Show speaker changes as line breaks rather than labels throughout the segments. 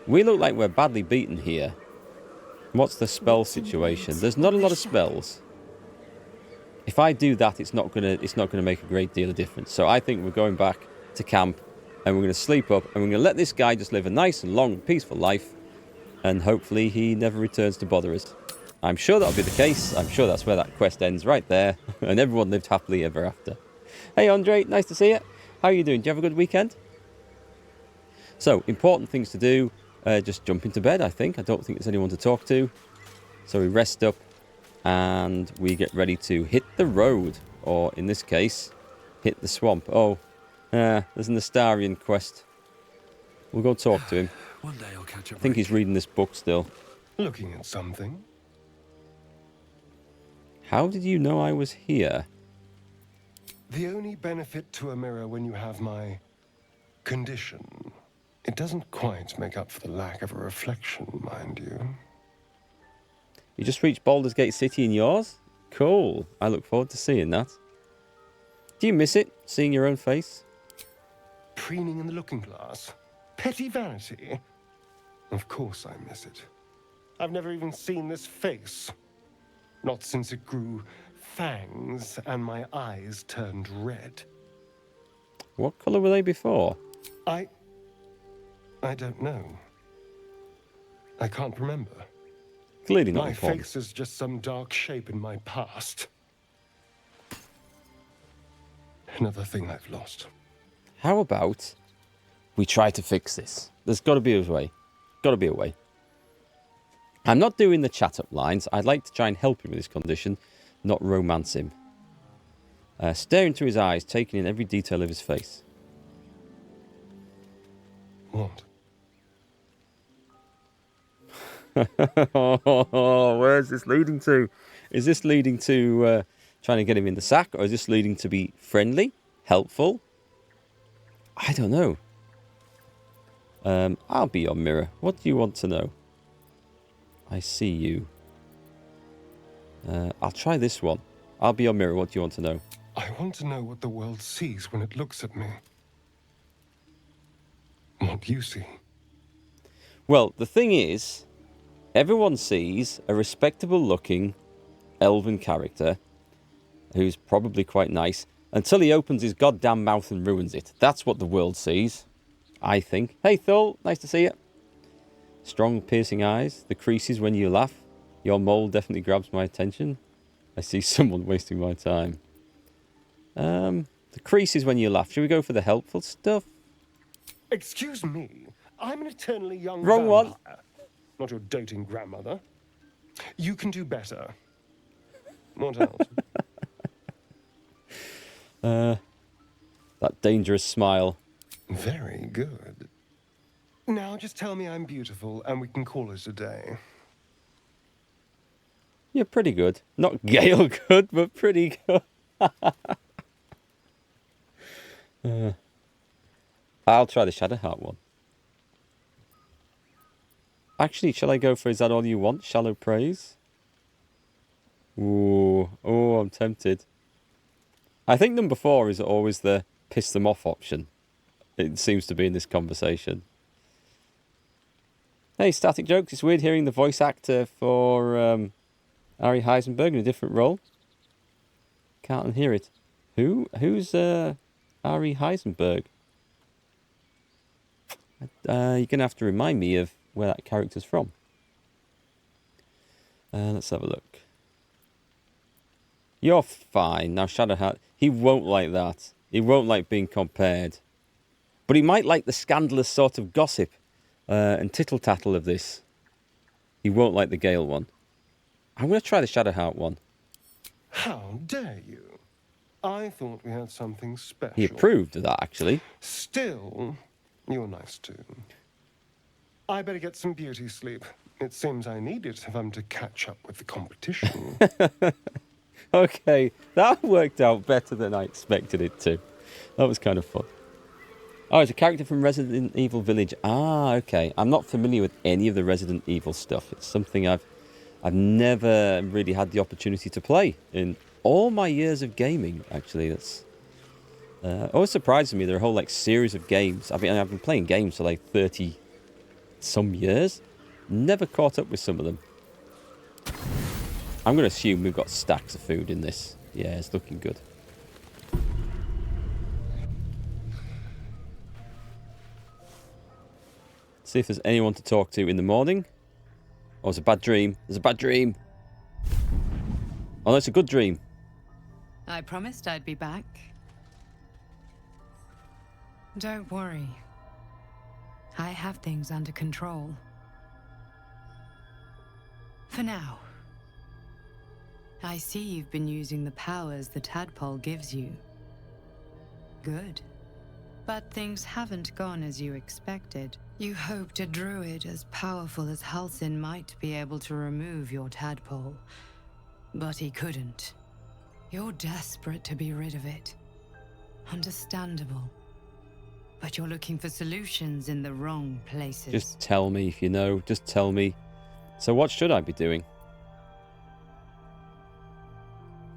We look like we're badly beaten here. What's the spell situation? There's not a lot of spells. If I do that, it's not gonna make a great deal of difference. So I think we're going back to camp, and we're gonna sleep up, and we're gonna let this guy just live a nice and long, peaceful life, and hopefully he never returns to bother us. I'm sure that'll be the case. I'm sure that's where that quest ends, right there, and everyone lived happily ever after. Hey, Andre, nice to see you. How are you doing? Do you have a good weekend? So, important things to do. Just jump into bed, I think. I don't think there's anyone to talk to. So we rest up and we get ready to hit the road. Or, in this case, hit the swamp. Oh, there's an Astarian quest. We'll go talk to him.
One day I'll catch up.
I think he's reading this book still.
Looking at something?
How did you know I was here?
The only benefit to a mirror when you have my condition. It doesn't quite make up for the lack of a reflection, mind you.
You just reached Baldur's Gate City in yours? Cool. I look forward to seeing that. Do you miss it, seeing your own face?
Preening in the looking glass? Petty vanity? Of course I miss it. I've never even seen this face. Not since it grew fangs and my eyes turned red.
What colour were they before?
I don't know. I can't remember.
Clearly not
My
important.
face is just some dark shape in my past. Another thing I've lost.
How about we try to fix this? There's got to be a way. Got to be a way. I'm not doing the chat-up lines. I'd like to try and help him with his condition, not romance him. Staring through his eyes, taking in every detail of his face.
What?
Where's this leading to? Is this leading to trying to get him in the sack, or is this leading to be friendly, helpful? I don't know. I'll be your mirror. What do you want to know? I see you. I'll try this one. I'll be your mirror. What do you want to know?
I want to know what the world sees when it looks at me. What you see.
Well, the thing is, everyone sees a respectable-looking elven character who's probably quite nice until he opens his goddamn mouth and ruins it. That's what the world sees, I think. Hey, Thul, nice to see you. Strong, piercing eyes, the creases when you laugh. Your mole definitely grabs my attention. I see someone wasting my time. The creases when you laugh. Should we go for the helpful stuff?
Excuse me. I'm an eternally young
Wrong one.
vampire, not your doting grandmother. You can do better. What else?
That dangerous smile.
Very good. Now just tell me I'm beautiful and we can call it a day.
You're pretty good. Not Gale good, but pretty good. I'll try the Shadowheart one. Actually, shall I go for Is That All You Want? Shallow Praise? Ooh. Oh, I'm tempted. I think number 4 is always the piss them off option. It seems to be in this conversation. Hey, Static Jokes. It's weird hearing the voice actor for Ari Heisenberg in a different role. Can't hear it. Who's Ari Heisenberg? You're going to have to remind me of where that character's from. Let's have a look. You're fine. Now, Shadowheart, he won't like that. He won't like being compared. But he might like the scandalous sort of gossip and tittle-tattle of this. He won't like the Gale one. I'm going to try the Shadowheart one.
How dare you? I thought we had something special.
He approved of that, actually.
Still, you're nice too. I better get some beauty sleep. It seems I need it if I'm to catch up with the competition.
Okay, that worked out better than I expected it to. That was kind of fun. Oh, it's a character from Resident Evil Village. Ah, okay. I'm not familiar with any of the Resident Evil stuff. It's something I've never really had the opportunity to play in all my years of gaming, actually. That's always surprises me. There are a whole like series of games. I mean, I've been playing games for like 30 some years. Never caught up with some of them. I'm going to assume we've got stacks of food in this. Yeah, it's looking good. See if there's anyone to talk to in the morning. Oh, it's a bad dream. There's a bad dream. Oh, no, it's a good dream.
I promised I'd be back. Don't worry. I have things under control. For now. I see you've been using the powers the tadpole gives you. Good. But things haven't gone as you expected. You hoped a druid as powerful as Halsin might be able to remove your tadpole. But he couldn't. You're desperate to be rid of it. Understandable. But you're looking for solutions in the wrong places.
Just tell me if you know. Just tell me. So what should I be doing?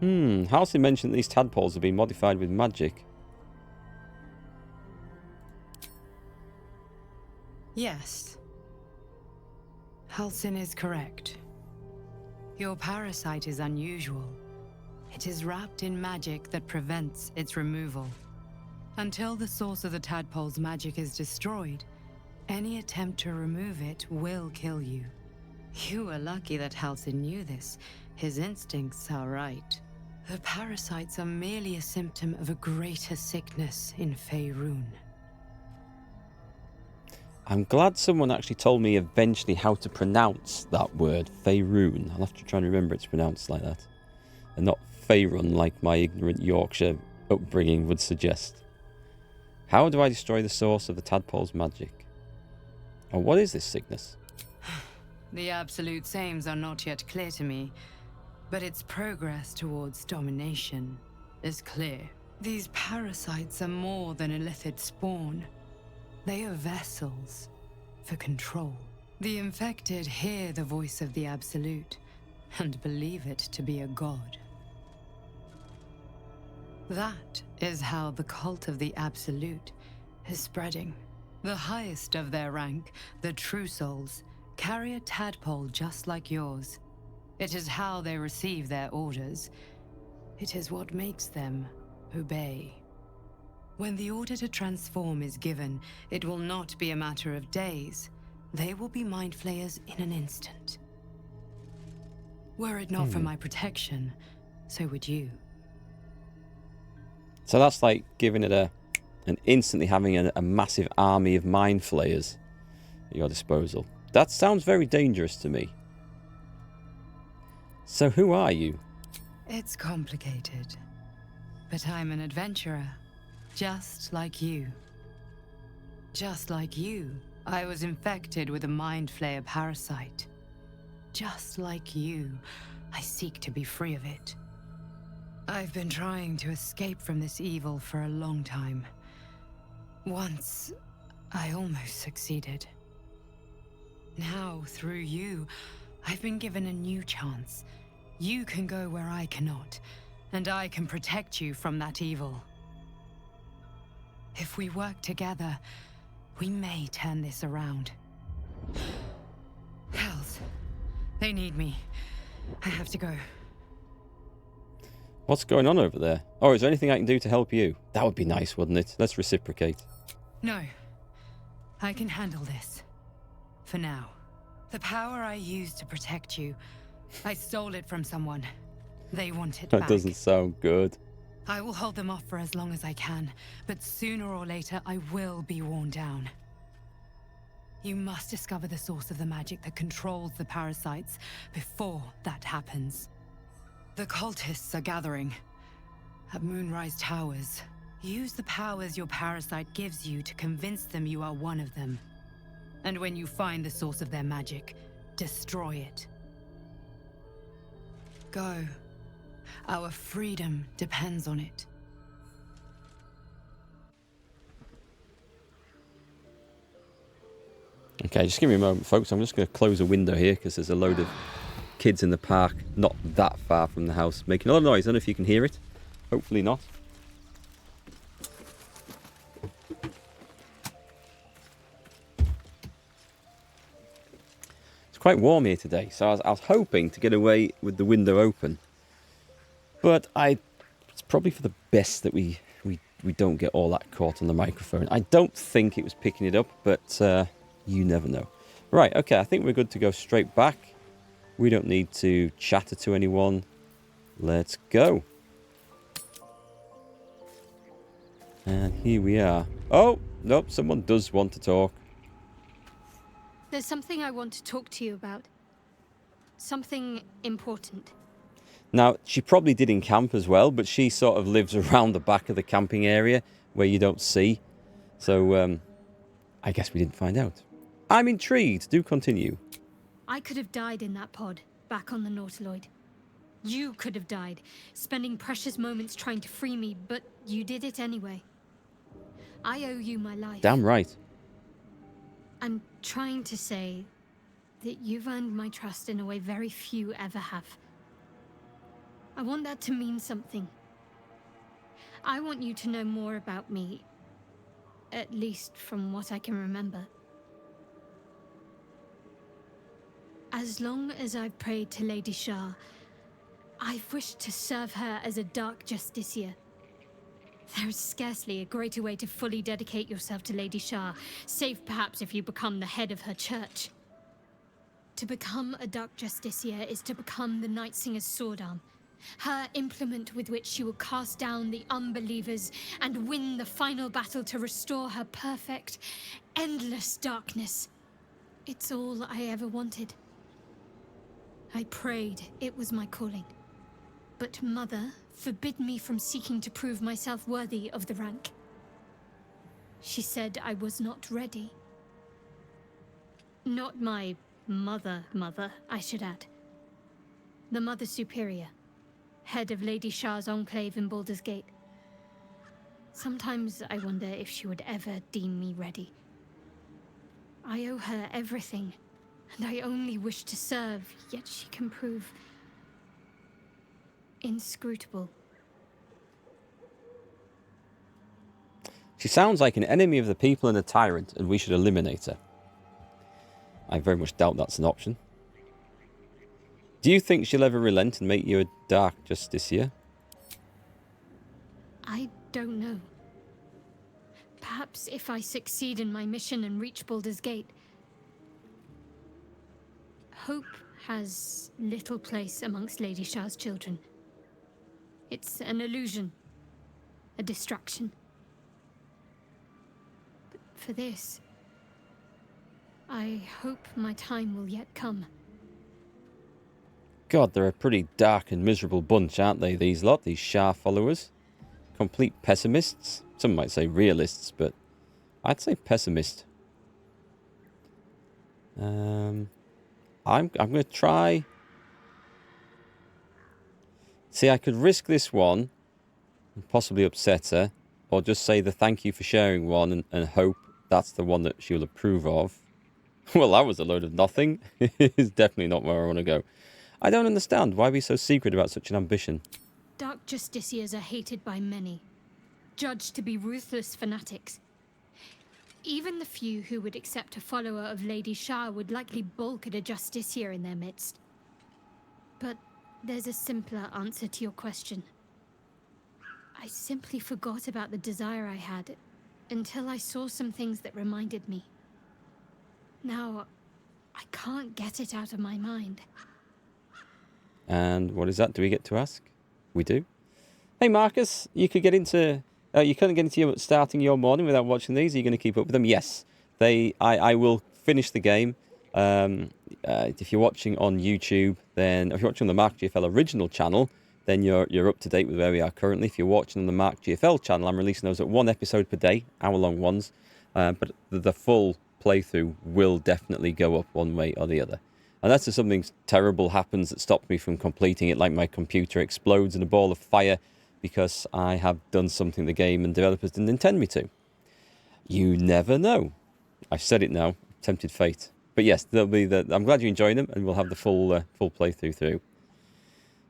Halsey mentioned these tadpoles have been modified with magic.
Yes. Halsin is correct. Your parasite is unusual. It is wrapped in magic that prevents its removal. Until the source of the tadpole's magic is destroyed, any attempt to remove it will kill you. You were lucky that Halsin knew this. His instincts are right. The parasites are merely a symptom of a greater sickness in Faerun.
I'm glad someone actually told me eventually how to pronounce that word, Faerun. I'll have to try and remember it's pronounced like that. And not Faerun like my ignorant Yorkshire upbringing would suggest. How do I destroy the source of the tadpole's magic? And what is this sickness?
The absolute sames are not yet clear to me, but its progress towards domination is clear. These parasites are more than illithid spawn. They are vessels for control. The infected hear the voice of the Absolute and believe it to be a god. That is how the cult of the Absolute is spreading. The highest of their rank, the True Souls, carry a tadpole just like yours. It is how they receive their orders. It is what makes them obey. When the order to transform is given, it will not be a matter of days. They will be mind flayers in an instant. Were it not for my protection, so would you.
So that's like giving it and instantly having a massive army of mind flayers at your disposal. That sounds very dangerous to me. So who are you?
It's complicated, but I'm an adventurer, just like you. Just like you, I was infected with a mind flayer parasite. Just like you, I seek to be free of it. I've been trying to escape from this evil for a long time. Once, I almost succeeded. Now, through you, I've been given a new chance. You can go where I cannot, and I can protect you from that evil. If we work together, we may turn this around. Hells, they need me. I have to go.
What's going on over there? Oh, is there anything I can do to help you? That would be nice, wouldn't it? Let's reciprocate.
No. I can handle this. For now. The power I used to protect you, I stole it from someone. They want it back.
That doesn't sound good.
I will hold them off for as long as I can, but sooner or later I will be worn down. You must discover the source of the magic that controls the parasites before that happens. The cultists are gathering at Moonrise Towers. Use the powers your parasite gives you to convince them you are one of them. And when you find the source of their magic, destroy it. Go. Our freedom depends on it.
Okay, just give me a moment, folks. I'm just going to close a window here because there's a load of kids in the park not that far from the house making a lot of noise. I don't know if you can hear it. Hopefully not. quite warm here today, so I was hoping to get away with the window open. But it's probably for the best that we don't get all that caught on the microphone. I don't think it was picking it up, but you never know. Right, okay, I think we're good to go straight back. We don't need to chatter to anyone. Let's go. And here we are. Oh, nope, someone does want to talk.
There's something I want to talk to you about. Something important.
Now, she probably did in camp as well, but she sort of lives around the back of the camping area where you don't see. So, I guess we didn't find out. I'm intrigued. Do continue.
I could have died in that pod, back on the Nautiloid. You could have died, spending precious moments trying to free me, but you did it anyway. I owe you my life.
Damn right.
I'm trying to say that you've earned my trust in a way very few ever have. I want that to mean something. I want you to know more about me, at least from what I can remember. As long as I've prayed to Lady Shah, I've wished to serve her as a Dark Justiciar. There is scarcely a greater way to fully dedicate yourself to Lady Shah, save perhaps if you become the head of her church. To become a Dark Justiciar is to become the Night Singer's sword arm, her implement with which she will cast down the unbelievers and win the final battle to restore her perfect, endless darkness. It's all I ever wanted. I prayed it was my calling. But Mother forbid me from seeking to prove myself worthy of the rank. She said I was not ready. Not my mother, I should add. The Mother Superior, head of Lady Shah's enclave in Baldur's Gate. Sometimes I wonder if she would ever deem me ready. I owe her everything, and I only wish to serve, yet she can prove inscrutable.
She sounds like an enemy of the people and a tyrant, and we should eliminate her. I very much doubt that's an option. Do you think she'll ever relent and make you a Dark Justiciar?
I don't know. Perhaps if I succeed in my mission and reach Baldur's Gate. Hope has little place amongst Lady Shah's children. It's an illusion, a distraction. But for this, I hope my time will yet come.
God, they're a pretty dark and miserable bunch, aren't they, these lot, these Shah followers? Complete pessimists. Some might say realists, but I'd say pessimist. I'm going to try. See, I could risk this one and possibly upset her, or just say the thank you for sharing one and hope that's the one that she'll approve of. Well, that was a load of nothing. It's definitely not where I want to go. I don't understand. Why be so secret about such an ambition?
Dark Justiciars are hated by many, judged to be ruthless fanatics. Even the few who would accept a follower of Lady Shah would likely balk at a Justiciar in their midst. But there's a simpler answer to your question. I simply forgot about the desire I had until I saw some things that reminded me. Now, I can't get it out of my mind.
And what is that? Do we get to ask? We do. Hey, Marcus, you couldn't get into starting your morning without watching these. Are you going to keep up with them? Yes. I will finish the game. If you're watching on YouTube, then if you're watching on the Markgfl original channel, then you're up to date with where we are currently. If you're watching on the Markgfl channel, I'm releasing those at one episode per day, hour-long ones. But the full playthrough will definitely go up one way or the other. Unless there's something terrible happens that stops me from completing it, like my computer explodes in a ball of fire because I have done something the game and developers didn't intend me to. You never know. I've said it now. Tempted fate. But yes, there'll be I'm glad you're enjoying them, and we'll have the full playthrough through.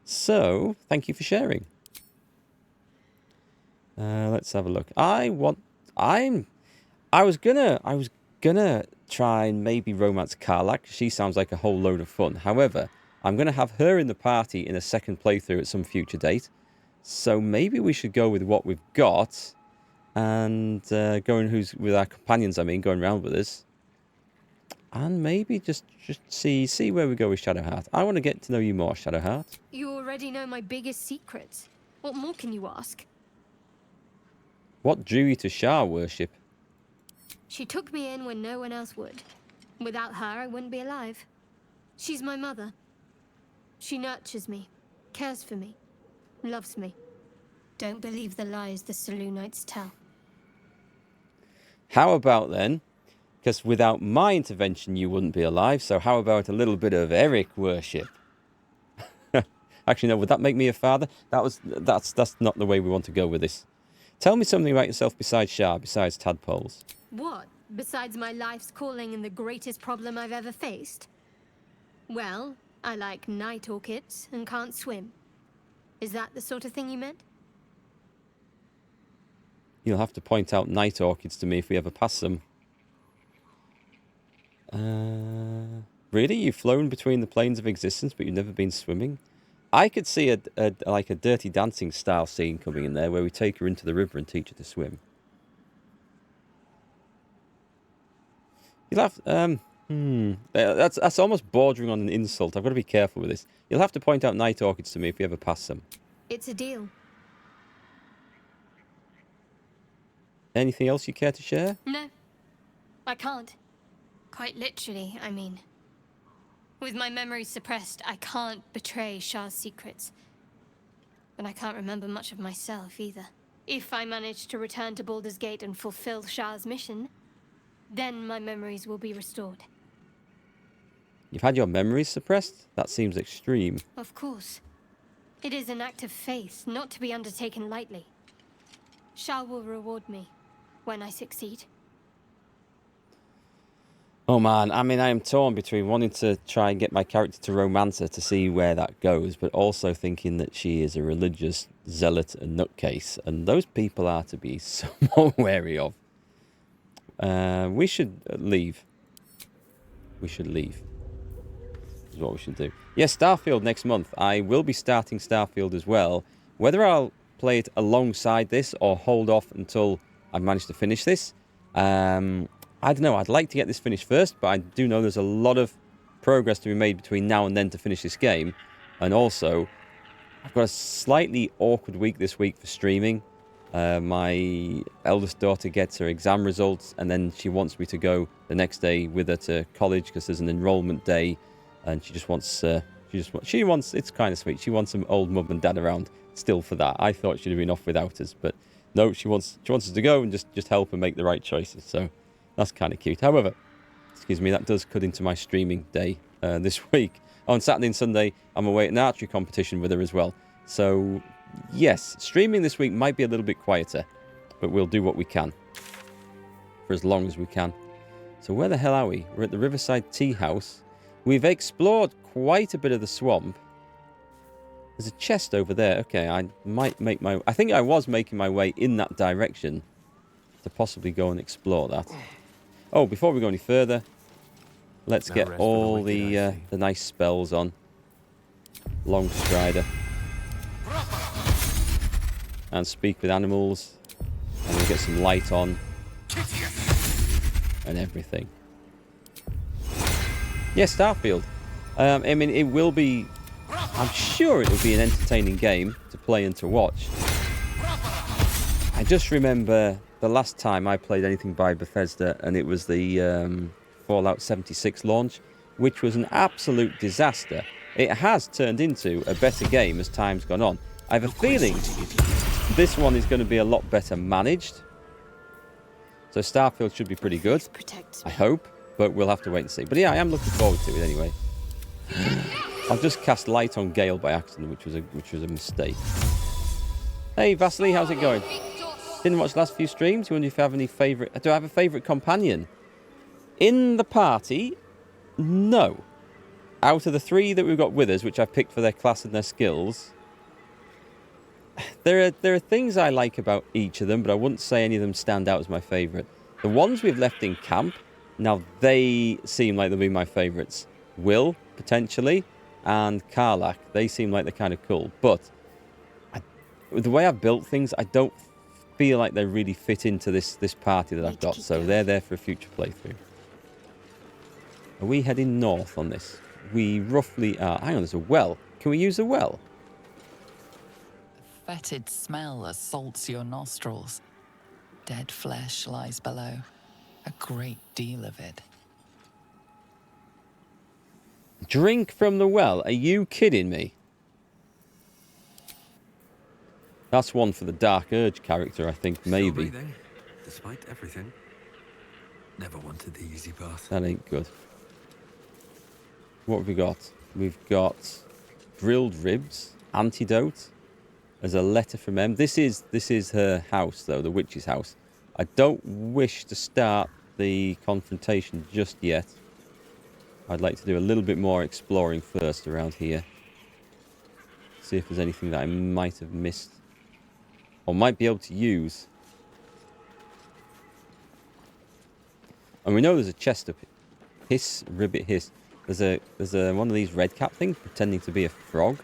So, thank you for sharing. Let's have a look. I was gonna try and maybe romance Karlak. She sounds like a whole load of fun. However, I'm going to have her in the party in a second playthrough at some future date. So maybe we should go with what we've got and going with our companions, going around with us. And maybe just see where we go with Shadowheart. I want to get to know you more, Shadowheart.
You already know my biggest secrets. What more can you ask?
What drew you to Shah worship?
She took me in when no one else would. Without her, I wouldn't be alive. She's my mother. She nurtures me, cares for me, loves me. Don't believe the lies the Selûnites tell.
How about then? Because without my intervention, you wouldn't be alive. So how about a little bit of Eric worship? Actually, no. Would that make me a father? That's not the way we want to go with this. Tell me something about yourself besides Shah, besides tadpoles.
What? Besides my life's calling and the greatest problem I've ever faced? Well, I like night orchids and can't swim. Is that the sort of thing you meant?
You'll have to point out night orchids to me if we ever pass them. Really? You've flown between the planes of existence, but you've never been swimming? I could see a Dirty Dancing style scene coming in there, where we take her into the river and teach her to swim. You'll have that's almost bordering on an insult. I've got to be careful with this. You'll have to point out night orchids to me if we ever pass them.
It's a deal.
Anything else you care to share?
No, I can't. Quite literally, I mean. With my memory suppressed, I can't betray Shah's secrets. But I can't remember much of myself either. If I manage to return to Baldur's Gate and fulfill Shah's mission, then my memories will be restored.
You've had your memories suppressed? That seems extreme.
Of course. It is an act of faith, not to be undertaken lightly. Shah will reward me when I succeed.
Oh man, I am torn between wanting to try and get my character to romance her to see where that goes, but also thinking that she is a religious zealot and nutcase, and those people are to be somewhat wary of. We should leave. We should leave. Is what we should do. Yes, Starfield next month. I will be starting Starfield as well. Whether I'll play it alongside this or hold off until I've managed to finish this, I don't know. I'd like to get this finished first, but I do know there's a lot of progress to be made between now and then to finish this game. And also, I've got a slightly awkward week this week for streaming. My eldest daughter gets her exam results, and then she wants me to go the next day with her to college because there's an enrollment day, and she wants. It's kind of sweet. She wants some old mum and dad around still for that. I thought she'd have been off without us, but no, she wants us to go and just help her make the right choices. So that's kind of cute. However, excuse me, that does cut into my streaming day this week. On Saturday and Sunday, I'm away at an archery competition with her as well. So yes, streaming this week might be a little bit quieter, but we'll do what we can for as long as we can. So where the hell are we? We're at the Riverside Tea House. We've explored quite a bit of the swamp. There's a chest over there. Okay, I think I was making my way in that direction to possibly go and explore that. Oh, before we go any further, let's get all the nice spells on. Long Strider. And speak with animals. And we'll get some light on. And everything. Yes, Starfield. It will be... I'm sure it will be an entertaining game to play and to watch. I just remember the last time I played anything by Bethesda, and it was the Fallout 76 launch, which was an absolute disaster. It has turned into a better game as time's gone on. I have a feeling this one is going to be a lot better managed. So Starfield should be pretty good, I hope, but we'll have to wait and see. But yeah, I am looking forward to it anyway. I've just cast light on Gale by accident, which was a mistake. Hey Vasily, how's it going? Didn't watch the last few streams. You wonder if you have any favourite... Do I have a favourite companion? In the party, no. Out of the 3 that we've got with us, which I've picked for their class and their skills, there are things I like about each of them, but I wouldn't say any of them stand out as my favourite. The ones we've left in camp, Now, they seem like they'll be my favourites. Will, potentially, and Karlach, they seem like they're kind of cool. But with the way I've built things, I don't feel like they really fit into this party that I've got. So they're there for a future playthrough. Are we heading north on this? We roughly are. Hang on, there's a well. Can we use a well?
The fetid smell assaults your nostrils. Dead flesh lies below. A great deal of it.
Drink from the well? Are you kidding me? That's one for the Dark Urge character, I think, maybe.
Still breathing, despite everything. Never wanted the easy path.
That ain't good. What have we got? We've got grilled ribs, antidote. There's a letter from Em. This is her house, though, the witch's house. I don't wish to start the confrontation just yet. I'd like to do a little bit more exploring first around here. See if there's anything that I might have missed. Or might be able to use. And we know there's a chest up here. Hiss, ribbit, hiss. There's a one of these red cap things pretending to be a frog.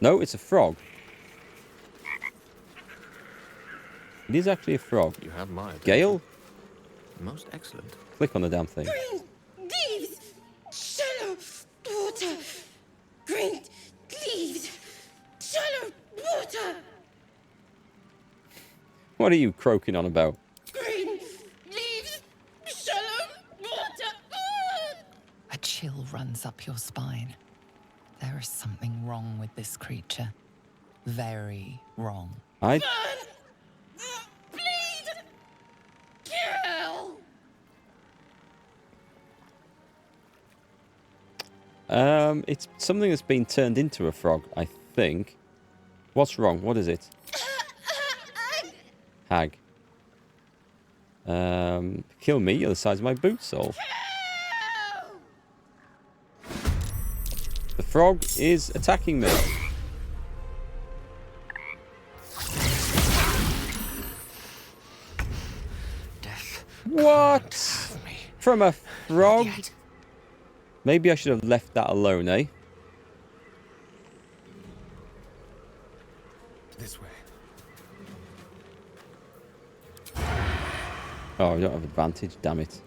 No, it's a frog. It is actually a frog.
You have my attention.
Gale?
Most excellent.
Click on the damn thing.
Green leaves, shallow water. Green leaves, shallow water.
What are you croaking on about?
Green leaves, shallow water.
A chill runs up your spine. There is something wrong with this creature. Very wrong.
I...
Bleed, kill.
It's something that's been turned into a frog, I think. What's wrong? What is it? Hag. Kill me, you're the size of my boot sole. The frog is attacking me.
Death.
What? From a frog?
Yet.
Maybe I should have left that alone, eh?
This way.
Oh, I don't have advantage, damn it.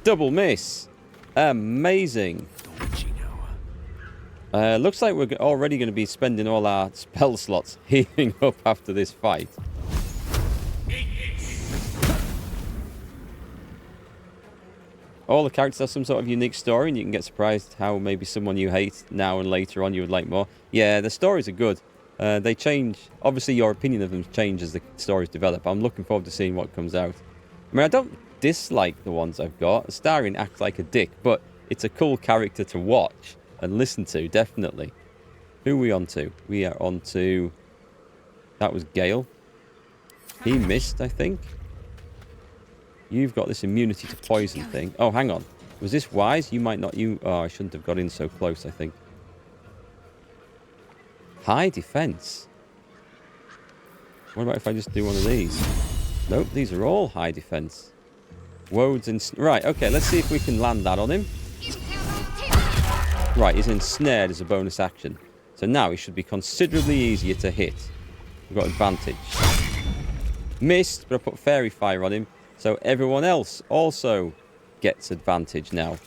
Double miss. Amazing. Looks like we're already going to be spending all our spell slots healing up after this fight. All the characters have some sort of unique story, and you can get surprised how maybe someone you hate now and later on you would like more. Yeah, the stories are good. They change. Obviously, your opinion of them changes as the stories develop. I'm looking forward to seeing what comes out. I mean, I don't dislike the ones I've got. Starring acts like a dick, but it's a cool character to watch and listen to, definitely. Who are we on to? We are on to... That was Gale. He missed, I think. You've got this immunity to poison thing. Oh, hang on. Was this wise? You might not... Oh, I shouldn't have got in so close, I think. High defense. What about if I just do one of these? Nope, these are all high defense. Woads and... Right, okay, let's see if we can land that on him. Right, he's ensnared as a bonus action. So now he should be considerably easier to hit. We've got advantage. Missed, but I put Fairy Fire on him. So everyone else also gets advantage now.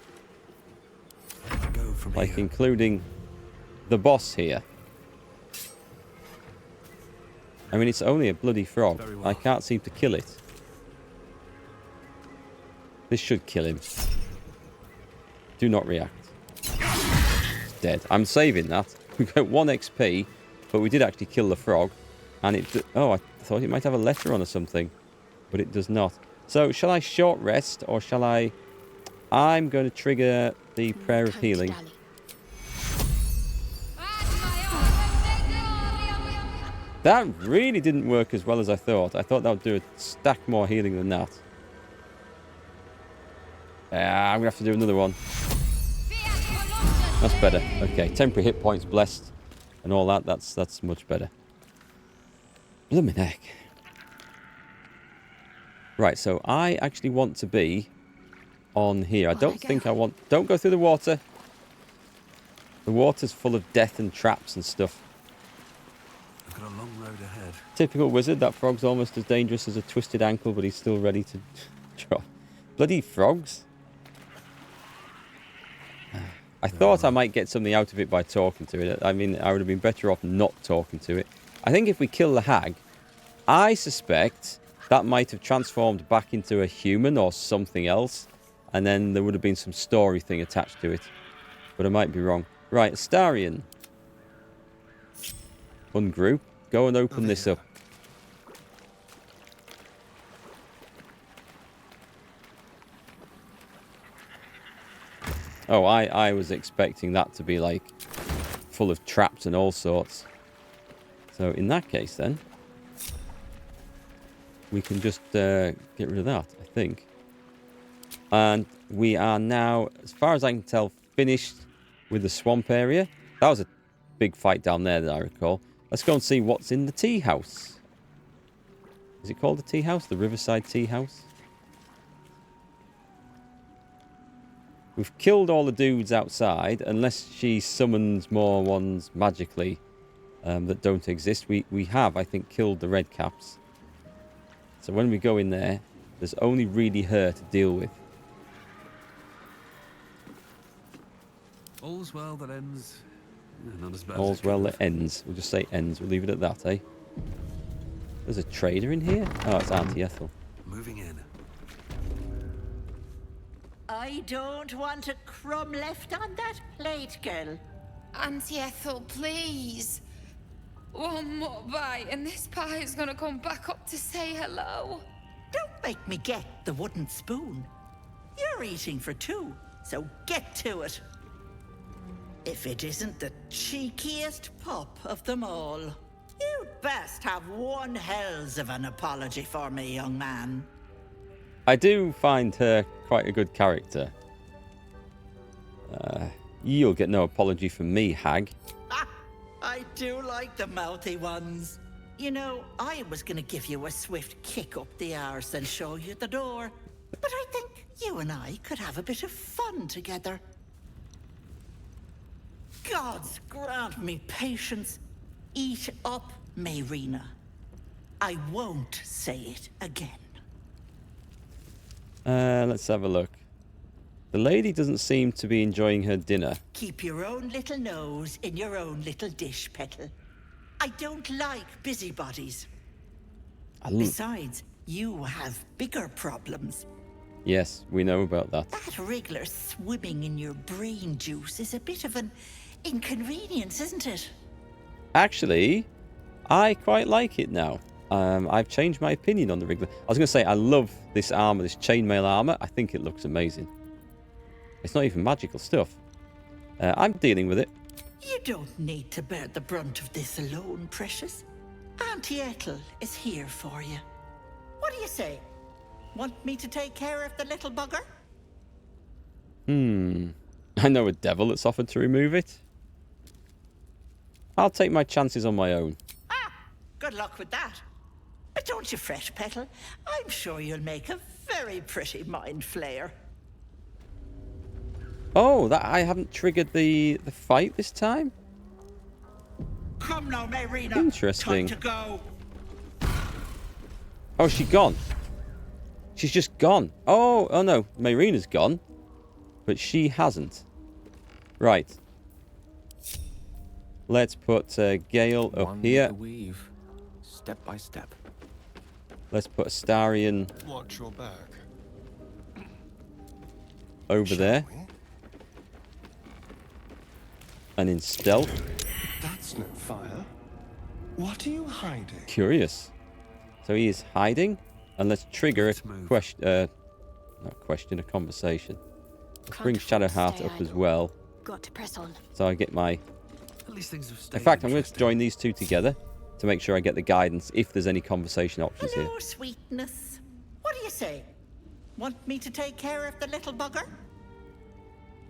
Go from
Like
here.
including the boss here. I mean, it's only a bloody frog.
Very well.
I can't seem to kill it. This should kill him. Do not react. It's dead. I'm saving that. We got 1 XP, but we did actually kill the frog. And it... Oh, I thought it might have a letter on or something. But it does not. So, shall I short rest, or shall I... I'm going to trigger the Prayer of Healing. That really didn't work as well as I thought. I thought that would do a stack more healing than that. I'm going to have to do another one. That's better. Okay, temporary hit points blessed and all that. That's much better. Blooming heck. Right, so I actually want to be on here. I don't think I want... Don't go through the water. The water's full of death and traps and stuff.
I've got a long road ahead.
Typical wizard. That frog's almost as dangerous as a twisted ankle, but he's still ready to drop. Bloody frogs. I thought I might get something out of it by talking to it. I mean, I would have been better off not talking to it. I think if we kill the hag, I suspect that might have transformed back into a human or something else, and then there would have been some story thing attached to it. But I might be wrong. Right, Astarion. Ungroup. Go and open this up. Oh, I was expecting that to be, like, full of traps and all sorts. So, in that case, then, we can just get rid of that, I think. And we are now, as far as I can tell, finished with the swamp area. That was a big fight down there that I recall. Let's go and see what's in the tea house. Is it called the tea house? The Riverside Tea House? We've killed all the dudes outside, unless she summons more ones magically that don't exist. We have, I think, killed the red caps. So when we go in there, there's only really her to deal with.
All's well that ends. Not as bad
All's
as
well that ends. We'll just say ends. We'll leave it at that, eh? There's a trader in here? Oh, it's Auntie Ethel.
Moving in.
I don't want a crumb left on that plate, girl.
Auntie Ethel, please. One more bite and this pie is gonna come back up to say hello.
Don't make me get the wooden spoon. You're eating for two, so get to it. If it isn't the cheekiest pup of them all, you'd best have one hells of an apology for me, young man.
I do find her quite a good character. You'll get no apology from me, hag.
I do like the mouthy ones. You know, I was gonna give you a swift kick up the arse and show you the door. But I think you and I could have a bit of fun together. Gods grant me patience. Eat up, Mayrina. I won't say it again.
Let's have a look. The lady doesn't seem to be enjoying her dinner.
Keep your own little nose in your own little dish, Petal. I don't like busybodies. Besides, you have bigger problems.
Yes, we know about that.
That wriggler swimming in your brain juice is a bit of an inconvenience, isn't it?
Actually, I quite like it now. I've changed my opinion on the Wriggler. I was going to say, I love this armor, this chainmail armor. I think it looks amazing. It's not even magical stuff. I'm dealing with it.
You don't need to bear the brunt of this alone, precious. Auntie Ethel is here for you. What do you say? Want me to take care of the little bugger?
I know a devil that's offered to remove it. I'll take my chances on my own.
Good luck with that. But don't you fret, Petal. I'm sure you'll make a very pretty mind flayer.
Oh, that I haven't triggered the fight this time?
Come now, Mayrina.
Interesting.
Time to go.
Oh, she's gone. She's just gone. Oh no. Mayrina's gone. But she hasn't. Right. Let's put Gale up here.
Weave, step by step.
Let's put Astarion
Watch your back.
over there.
We?
And in stealth.
That's no fire. What are you hiding?
Curious. So he is hiding. And let's trigger
Let's
a
move.
question. Not question, a conversation. Let's bring Shadowheart up as well.
Got to press on.
So I get my...
At least things have stayed
In fact, I'm going to
interesting.
join these two together to make sure I get the guidance if there's any conversation options here.
Hello, sweetness. What do you say? Want me to take care of the little bugger?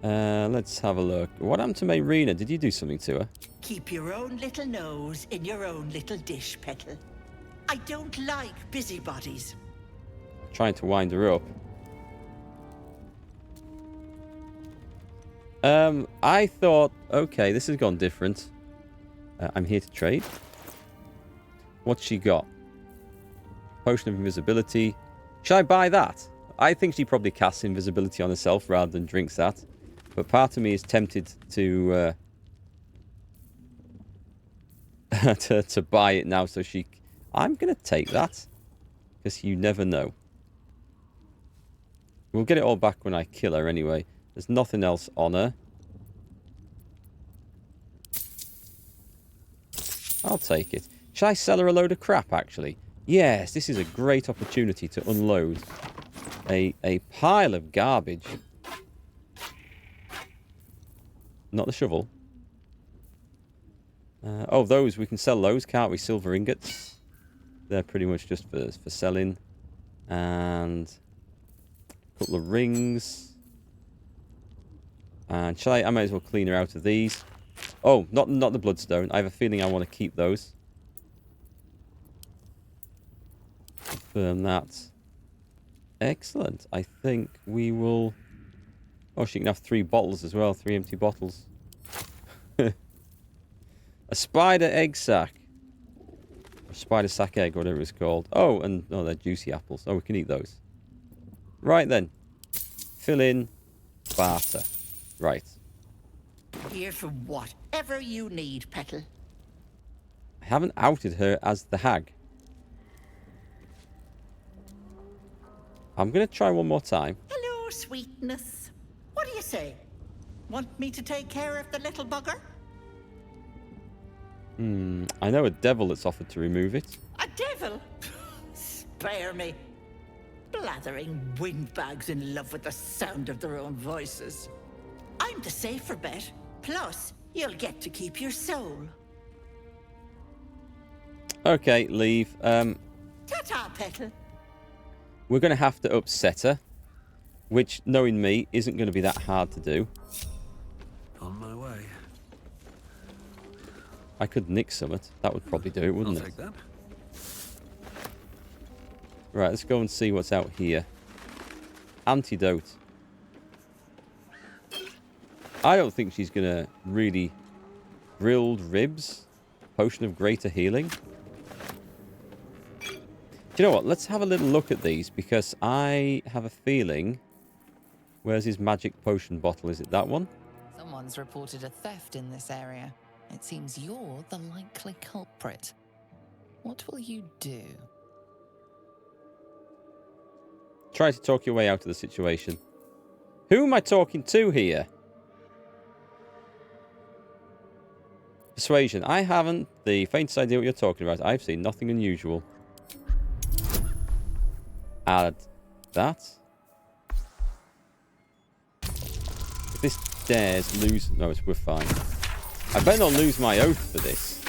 Let's have a look. What happened to Mayrina? Did you do something to her?
Keep your own little nose in your own little dish, Petal. I don't like busybodies.
trying to wind her up. I thought, okay, this has gone different. I'm here to trade. What's she got? Potion of invisibility. Should I buy that? I think she probably casts invisibility on herself rather than drinks that. But part of me is tempted to to buy it now so she... I'm going to take that. Because you never know. We'll get it all back when I kill her anyway. There's nothing else on her. I'll take it. Should I sell her a load of crap, actually? Yes, this is a great opportunity to unload a pile of garbage. Not the shovel. Oh, those. We can sell those, can't we? Silver ingots. They're pretty much just for selling. And a couple of rings. And shall I might as well clean her out of these. Oh, not the bloodstone. I have a feeling I want to keep those. Confirm that. Excellent. I think we will... Oh, she can have 3 bottles as well. 3 empty bottles. A spider egg sack. Or spider sack egg, whatever it's called. Oh, and oh, they're juicy apples. Oh, we can eat those. Right then. Fill in. Barter. Right.
Here for whatever you need, Petal.
I haven't outed her as the hag. I'm going to try one more time.
Hello, sweetness. What do you say? Want me to take care of the little bugger?
I know a devil that's offered to remove it.
A devil? Spare me. Blathering windbags in love with the sound of their own voices. I'm the safer bet. Plus, you'll get to keep your soul.
Okay, leave.
Ta-ta, Petal.
We're going to have to upset her. Which, knowing me, isn't going to be that hard to do.
On my way.
I could nick something. That would probably do it, wouldn't
I'll
it?
take that.
Right, let's go and see what's out here. Antidote. I don't think she's going to really... Grilled ribs? Potion of greater healing? Do you know what? Let's have a little look at these, because I have a feeling... Where's his magic potion bottle? Is it that one?
Someone's reported a theft in this area. It seems you're the likely culprit. What will you do?
Try to talk your way out of the situation. Who am I talking to here? Persuasion. I haven't the faintest idea what you're talking about. I've seen nothing unusual. Add that. If this dares lose... No, we're fine. I better not lose my oath for this.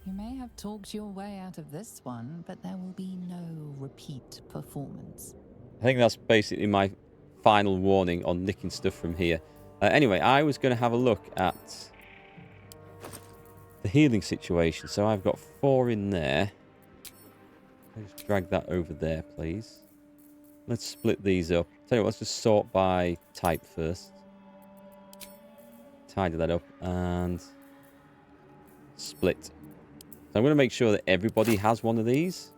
You may have talked your way out of this one, but there will be no repeat performance.
I think that's basically my final warning on nicking stuff from here. Anyway, I was going to have a look at the healing situation. So I've got 4 in there. Let's drag that over there, please. Let's split these up. Tell you what, let's just sort by type first. Tidy that up and split. So I'm going to make sure that everybody has one of these.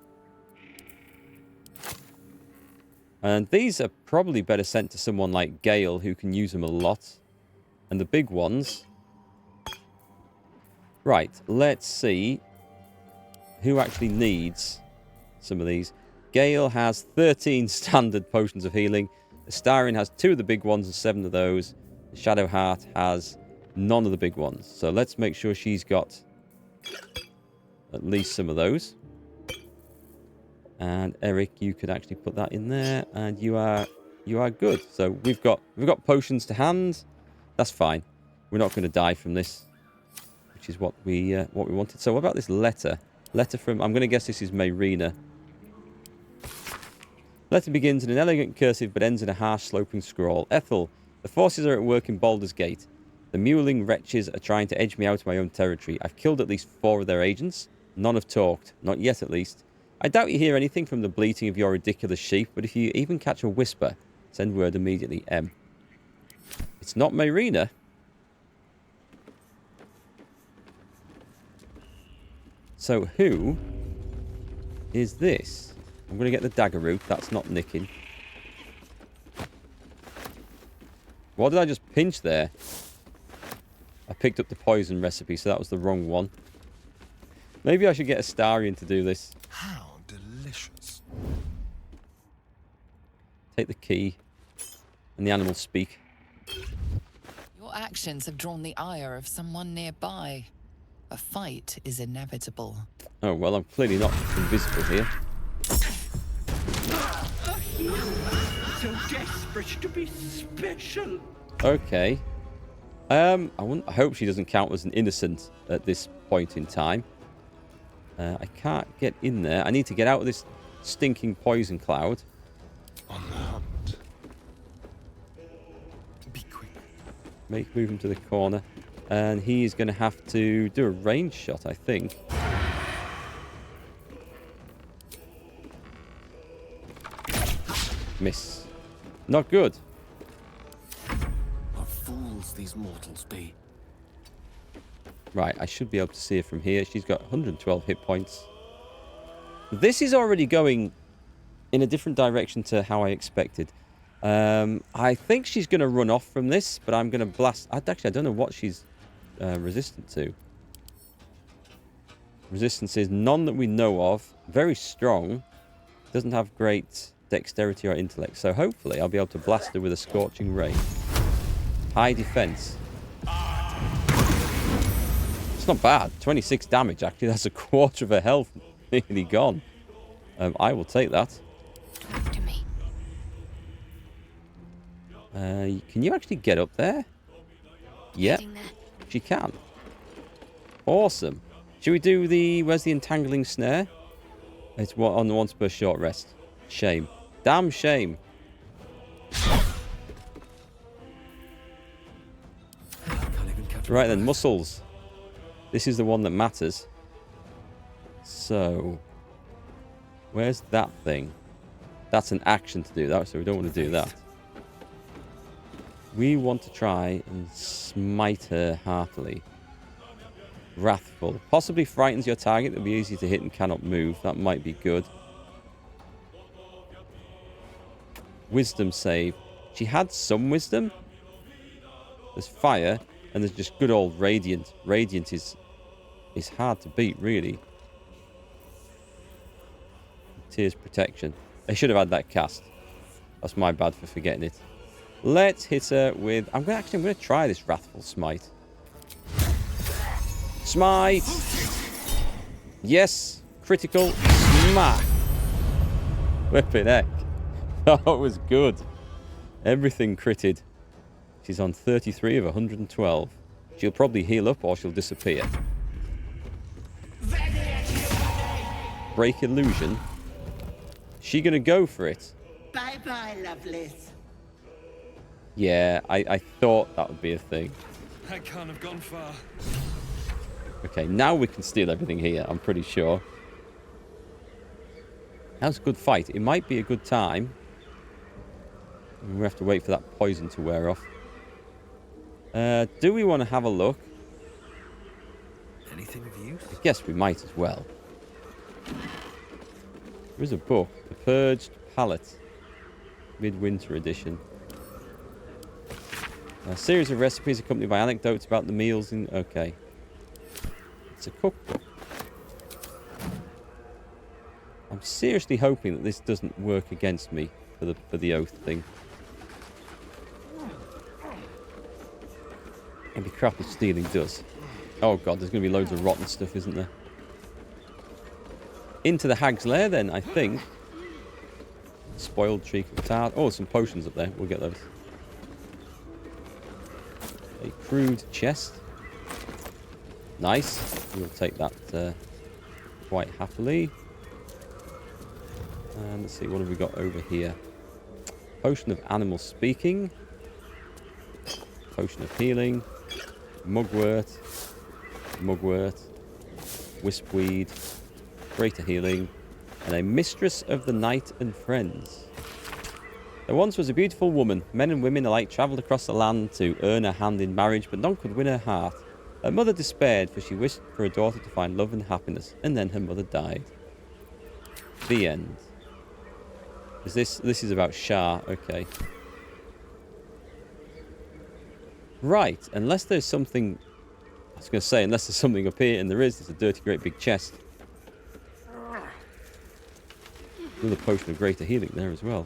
And these are probably better sent to someone like Gale, who can use them a lot. And the big ones... Right, let's see who actually needs some of these. Gale has 13 standard potions of healing. Styrian has 2 of the big ones and 7 of those. Shadowheart has none of the big ones. So let's make sure she's got at least some of those. And Eric, you could actually put that in there, and you are good. So we've got potions to hand. That's fine. We're not going to die from this, which is what we wanted. So what about this letter? Letter from, I'm going to guess this is Mayrina. Letter begins in an elegant cursive but ends in a harsh sloping scrawl. Ethel, the forces are at work in Baldur's Gate. The mewling wretches are trying to edge me out of my own territory. I've killed at least 4 of their agents. None have talked. Not yet, at least. I doubt you hear anything from the bleating of your ridiculous sheep, but if you even catch a whisper, send word immediately. M. It's not Marina. So who is this? I'm going to get the dagger root. That's not nicking. What did I just pinch there? I picked up the poison recipe, so that was the wrong one. Maybe I should get Astarion to do this.
How delicious.
Take the key. And the animals speak.
Your actions have drawn the ire of someone nearby. A fight is inevitable.
Oh, well, I'm clearly not invisible here.
So desperate to be special.
Okay. I hope she doesn't count as an innocent at this point in time. I can't get in there. I need to get out of this stinking poison cloud.
On the hunt. Be quick.
Move him to the corner. And he's going to have to do a range shot, I think. Miss. Not good.
What fools these mortals be.
Right, I should be able to see her from here. She's got 112 hit points. This is already going in a different direction to how I expected. I think she's going to run off from this, but I'm going to blast... Actually, I don't know what she's resistant to. Resistance is none that we know of. Very strong. Doesn't have great dexterity or intellect. So hopefully I'll be able to blast her with a scorching ray. High defense. It's not bad. 26 damage, actually. That's a quarter of her health nearly gone. I will take that.
Talk to me.
Can you actually get up there? Yep,
Getting there.
she can. Awesome. Should we do the... Where's the entangling snare? It's on the once per short rest. Shame. Damn shame.
Can't even catch
Right
my
then,
breath.
muscles. This is the one that matters. So... Where's that thing? That's an action to do that, so we don't want to do that. We want to try and smite her heartily. Wrathful. Possibly frightens your target. It'll be easy to hit and cannot move. That might be good. Wisdom save. She had some wisdom. There's fire, and there's just good old radiant. Radiant is hard to beat, really. Tears protection. I should have had that cast. That's my bad for forgetting it. Let's hit her with... I'm going to try this Wrathful Smite. Smite! Yes! Critical smack! Flippin' heck. That was good. Everything critted. She's on 33 of 112. She'll probably heal up or she'll disappear. Break illusion. She gonna go for it?
Bye-bye, lovelies.
Yeah, I thought that would be a thing.
That can't have gone far.
Okay, now we can steal everything here, I'm pretty sure. That was a good fight. It might be a good time. We have to wait for that poison to wear off. Do we want to have a look?
Anything of use?
I guess we might as well. There is a book. The Purged Palette. Midwinter edition. A series of recipes accompanied by anecdotes about the meals in... Okay. It's a cookbook. I'm seriously hoping that this doesn't work against me for the oath thing. It'd be crap if stealing does. Oh god, there's going to be loads of rotten stuff, isn't there? Into the Hag's Lair then, I think. Spoiled tree of tart. Oh, some potions up there. We'll get those. A crude chest. Nice. We'll take that quite happily. And let's see, what have we got over here? Potion of animal speaking. Potion of healing. Mugwort. Mugwort. Wispweed, Greater Healing, and a Mistress of the Night and Friends. There once was a beautiful woman. Men and women alike travelled across the land to earn her hand in marriage, but none could win her heart. Her mother despaired, for she wished for her daughter to find love and happiness, and then her mother died. The end. This is about Shah, okay. Right, unless there's something... I was going to say, unless there's something up here, and there is, there's a dirty great big chest. Another potion of greater healing there as well.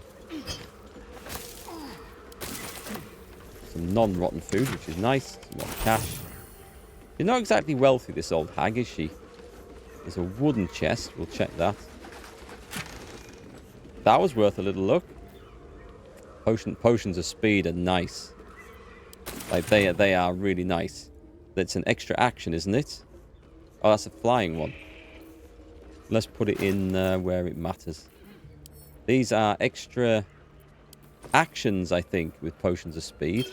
Some non-rotten food, which is nice. Some more cash. She's not exactly wealthy, this old hag, is she? There's a wooden chest. We'll check that. That was worth a little look. Potions of speed are nice. Like, they are really nice. That's an extra action, isn't it? Oh, that's a flying one. Let's put it in where it matters. These are extra actions, I think, with potions of speed.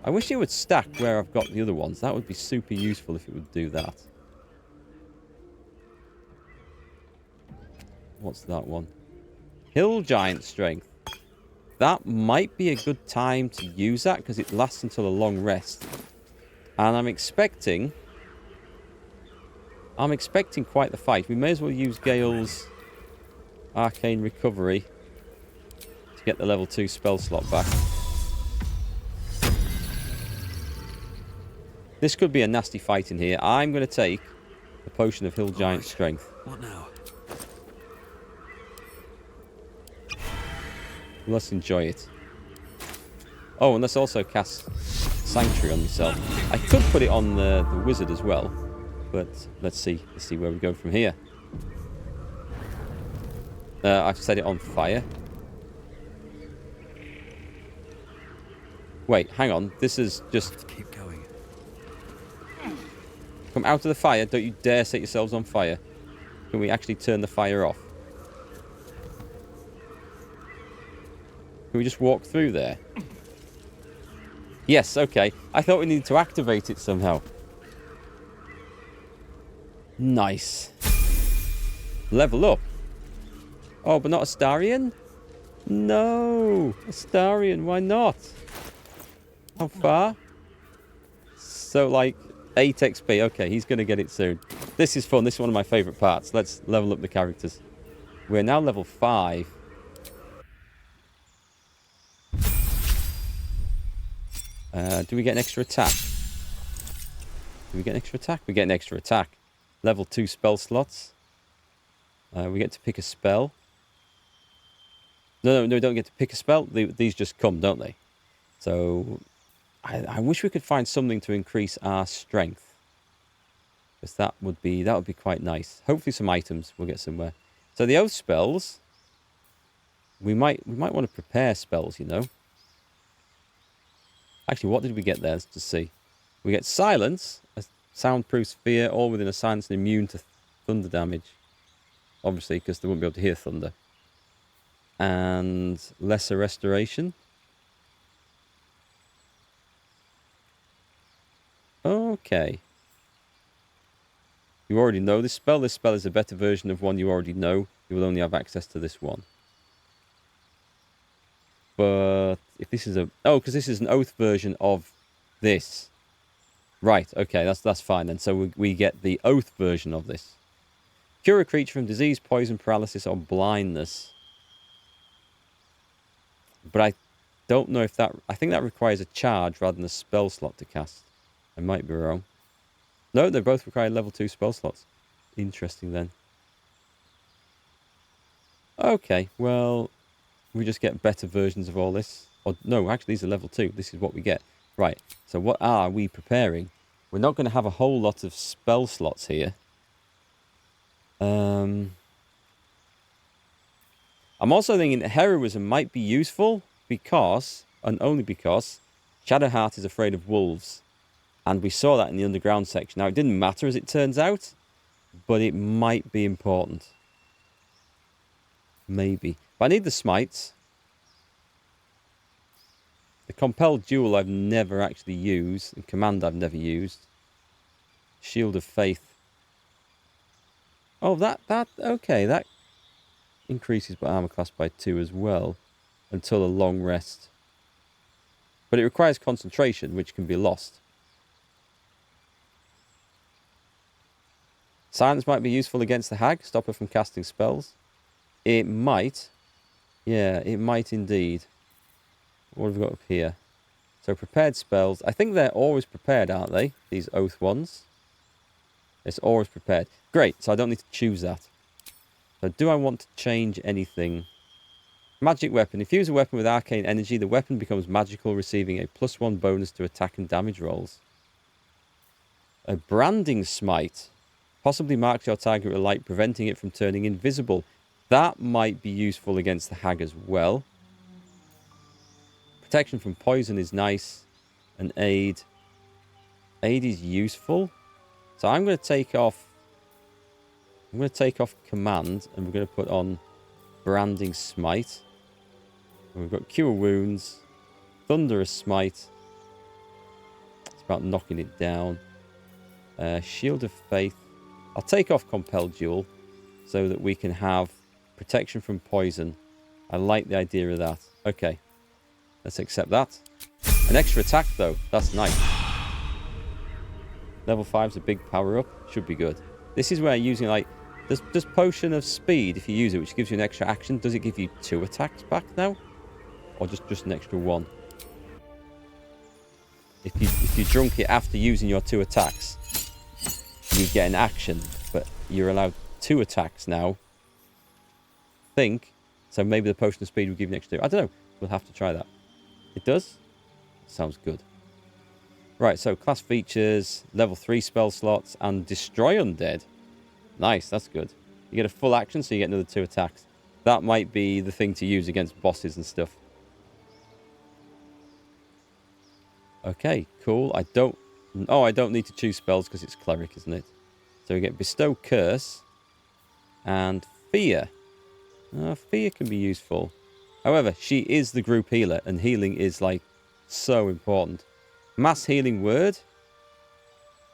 I wish it would stack where I've got the other ones. That would be super useful if it would do that. What's that one? Hill Giant Strength. That might be a good time to use that because it lasts until a long rest. And I'm expecting quite the fight. We may as well use Gale's Arcane Recovery to get the level 2 spell slot back. This could be a nasty fight in here. I'm going to take the Potion of Hill Giant Strength.
What now?
Let's enjoy it. Oh, and let's also cast Sanctuary on myself. I could put it on the wizard as well, but let's see. Let's see where we go from here. I've set it on fire. Wait, hang on. This is just...
Let's keep going.
Come out of the fire. Don't you dare set yourselves on fire. Can we actually turn the fire off? Can we just walk through there? Yes, okay. I thought we needed to activate it somehow. Nice. Level up. Oh, but not Astarion? No. Astarion, why not? How far? So, like, 8 XP. Okay, he's going to get it soon. This is fun. This is one of my favourite parts. Let's level up the characters. We're now level 5. Do we get an extra attack? Do we get an extra attack? We get an extra attack. Level 2 spell slots. We get to pick a spell. No, we don't get to pick a spell. These just come, don't they? So, I wish we could find something to increase our strength. Because that would be quite nice. Hopefully some items we'll get somewhere. So the oath spells, we might want to prepare spells, you know. Actually, what did we get there? Let's just see. We get silence, a soundproof sphere, all within a silence and immune to thunder damage. Obviously, because they wouldn't be able to hear thunder. And lesser restoration. Okay. You already know this spell. This spell is a better version of one you already know. You will only have access to this one. But if this is a... Oh, because this is an oath version of this. Right, okay, that's fine then. So we get the oath version of this. Cure a creature from disease, poison, paralysis, or blindness. But I don't know if that... I think that requires a charge rather than a spell slot to cast. I might be wrong. No, they both require level 2 spell slots. Interesting then. Okay, well... We just get better versions of all this. Or no, actually these are level 2. This is what we get. Right, so what are we preparing? We're not going to have a whole lot of spell slots here. I'm also thinking that heroism might be useful because, and only because, Shadowheart is afraid of wolves. And we saw that in the underground section. Now, it didn't matter as it turns out, but it might be important. Maybe. But I need the smites. The compelled duel I've never actually used. And command I've never used. Shield of Faith. Oh, okay, that increases my armor class by 2 as well until a long rest. But it requires concentration, which can be lost. Silence might be useful against the hag, stop her from casting spells. It might. Yeah, it might indeed. What have we got up here? So prepared spells. I think they're always prepared, aren't they? These oath ones. It's always prepared. Great, so I don't need to choose that. So do I want to change anything? Magic weapon. If you use a weapon with arcane energy, the weapon becomes magical, receiving a +1 bonus to attack and damage rolls. A branding smite. Possibly marks your target with light, preventing it from turning invisible. That might be useful against the hag as well. Protection from poison is nice. And aid. Aid is useful. So I'm going to take off... I'm going to take off command, and we're going to put on branding smite. And we've got cure wounds. Thunderous smite. It's about knocking it down. Shield of faith. I'll take off compelled duel so that we can have protection from poison. I like the idea of that. Okay. Let's accept that. An extra attack, though. That's nice. Level 5's a big power-up. Should be good. This is where using, like... Does Potion of Speed, if you use it, which gives you an extra action, does it give you 2 attacks back now? Or just an extra 1? If you drunk it after using your 2 attacks, you get an action, but you're allowed 2 attacks now. Think. So maybe the Potion of Speed will give you an extra 2. I don't know. We'll have to try that. It does? Sounds good. Right, so class features, level 3 spell slots, and destroy undead. Nice, that's good. You get a full action, so you get another 2 attacks. That might be the thing to use against bosses and stuff. Okay, cool. I don't need to choose spells because it's cleric, isn't it? So we get bestow curse and fear. Fear can be useful. However, she is the group healer, and healing is, like, so important. Mass healing word.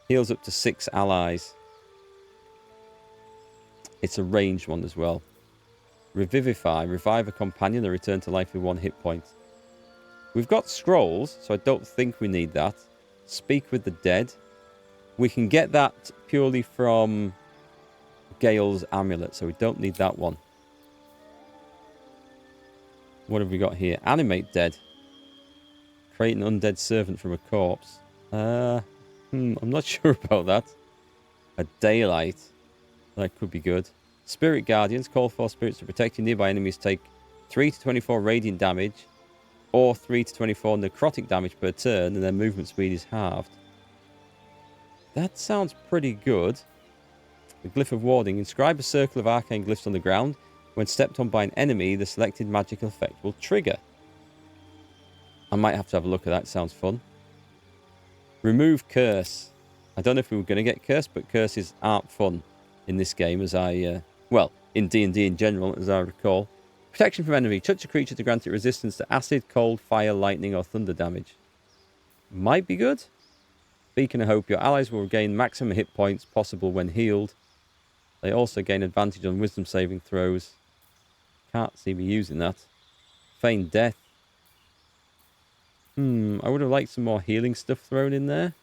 Heals up to 6 allies. It's a ranged one as well. Revivify. Revive a companion and return to life with 1 hit point. We've got scrolls, so I don't think we need that. Speak with the dead. We can get that purely from Gale's amulet, so we don't need that one. What have we got here? Animate dead. Create an undead servant from a corpse. I'm not sure about that. A daylight. That could be good. Spirit guardians. Call for spirits to protect you. Nearby enemies take 3 to 24 radiant damage or 3 to 24 necrotic damage per turn, and their movement speed is halved. That sounds pretty good. The glyph of warding. Inscribe a circle of arcane glyphs on the ground. When stepped on by an enemy, the selected magical effect will trigger. I might have to have a look at that. It sounds fun. Remove curse. I don't know if we were going to get curse, but curses aren't fun in this game, as well, in D&D in general, as I recall. Protection from enemy. Touch a creature to grant it resistance to acid, cold, fire, lightning, or thunder damage. Might be good. Beacon of Hope. Your allies will regain maximum hit points possible when healed. They also gain advantage on wisdom saving throws. Can't see me using that. Feign death. I would have liked some more healing stuff thrown in there.